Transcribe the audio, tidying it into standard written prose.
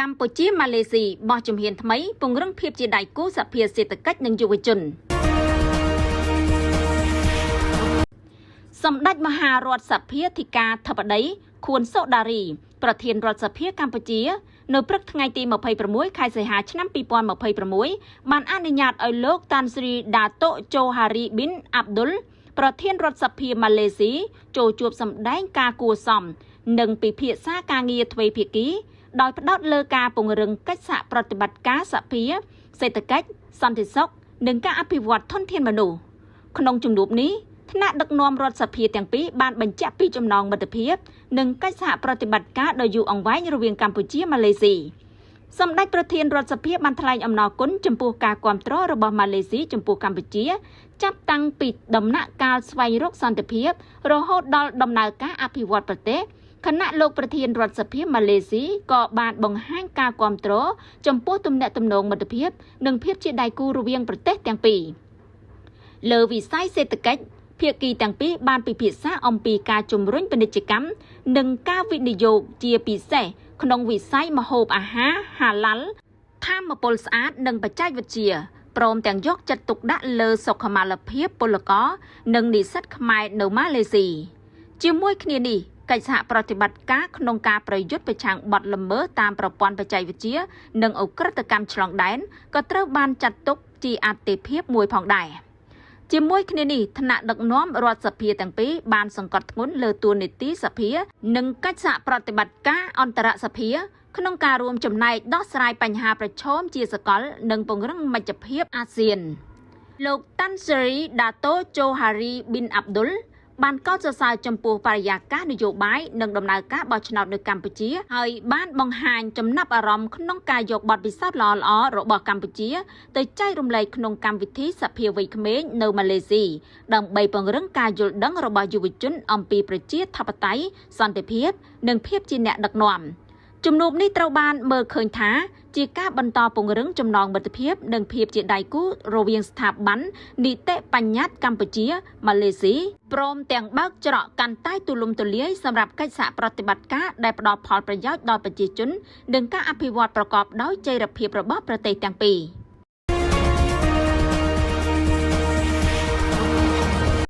កម្ពុជាម៉ាឡេស៊ីបោះជំហានថ្មីពង្រឹងភាពជាដៃគូសហភាពសេដ្ឋកិច្ចនិងយុវជនសម្ដេចមហារដ្ឋសភាធិការធិបតីខួនសូដារីប្រធានរដ្ឋសភាកម្ពុជានៅព្រឹកថ្ងៃទី26ខែសីហាឆ្នាំ2026បានអនុញ្ញាតឲ្យលោកតាន់ស្រីដាតូជូហារីប៊ីនអាប់ឌុលប្រធានរដ្ឋសភាម៉ាឡេស៊ីចូលជួបសម្ដែងការគួរសមនិងពិភាក្សាការងារទ្វេភាគីដោយផ្ដោតលើការពង្រឹងកិច្ចសហប្រតិបត្តិការសហភាពសេដ្ឋកិច្ចសន្តិសុខនិងការអភិវឌ្ឍធនធានមនុស្សក្នុងជំនួបនេះថ្នាក់ដឹកនាំរដ្ឋសភាទាំងពីរបានបញ្ជាក់ពីចំណងមិត្តភាពនិងកិច្ចសហប្រតិបត្តិការដ៏យូរអង្វែងរវាងកម្ពុជាម៉ាឡេស៊ីសម្ដេចប្រធានរដ្ឋសភាបានថ្លែងអំណរគុណចំពោះការគាំទ្ររបស់ម៉ាឡេស៊ីចំពោះកម្ពុជាចាប់តាំងពីដំណាក់កាលស្វែងរកសន្តិភាពរហូតដល់ដំណើរការអភិវឌ្ឍប្រទេសគណៈលោកប្រធានរដ្ឋសភាម៉ាឡេស៊ីក៏បានបង្ហាញការគាំទ្រចំពោះទំនាក់ទំនងមិត្តភាពនិងភាពជាដៃគូរវាងប្រទេសទាំងពីរលើវិស័យសេដ្ឋកិច្ចភាគីទាំងពីរបានពិភាក្សាអំពីការជំរុញពាណិជ្ជកម្មនិងការវិនិយោគជាពិសេសក្នុងវិស័យម្ហូបអាហារហាឡាល់ថាមពលស្អាតនិងបច្ចេកវិទ្យាព្រមទាំងយកចិត្តទុកដាក់លើសុខុមាលភាពពលករនិងនិស្សិតខ្មែរនៅម៉ាឡេស៊ីជាមួយគ្នានេះកិច្ចសហប្រតិបត្តិការក្នុងការប្រយុទ្ធប្រឆាំងបទល្មើសតាមប្រព័ន្ធបច្ចេកវិទ្យានិងឧក្រិដ្ឋកម្មឆ្លងដែនក៏ត្រូវបានចាត់ទុកជាអាទិភាពមួយផងដែរជាមួយគ្នានេះថ្នាក់ដឹកនាំរដ្ឋសភាទាំងពីរបានសង្កត់ធ្ងន់លើតួនាទីសភានិងកិច្ចសហប្រតិបត្តិការអន្តរសភាក្នុងការរួមចំណែកដោះស្រាយបញ្ហាប្រឈមជាសកលនិងពង្រឹងមជ្ឈភាពអាស៊ានលោកតាន់សេរីដាតូជូហារីប៊ីនអាប់ឌុលបានកោតសរសើរចំពោះបរិយាកាសនយោបាយនិងដំណើរការបោះឆ្នោតនៅកម្ពុជាហើយបានបង្ហាញចំណាប់អារម្មណ៍ក្នុងការយកបទពិសោធន៍ល្អៗរបស់កម្ពុជាទៅចែករំលែកក្នុងកម្មវិធីសភាវ័យក្មេងនៅម៉ាឡេស៊ីដើម្បីពង្រឹងការយល់ដឹងរបស់យុវជនអំពីប្រជាធិបតេយ្យសន្តិភាពនិងភាពជាអ្នកដឹកនាំជំនួបនេះត្រូវបានមើលឃើញថាជាការបន្តពង្រឹងចំណងមិត្តភាពនិងភាពជាដៃគូរវាងស្ថាប័ននីតិបញ្ញត្តិកម្ពុជាម៉ាឡេស៊ីព្រមទាំងបើកច្រកកាន់តែទូលំទូលាយសម្រាប់កិច្ចសហប្រតិបត្តិការដែលផ្ដល់ផលប្រយោជន៍ដល់ប្រជាជននិងការអភិវឌ្ឍប្រកបដោយចីរភាពរបស់ប្រទេសទាំងពីរ។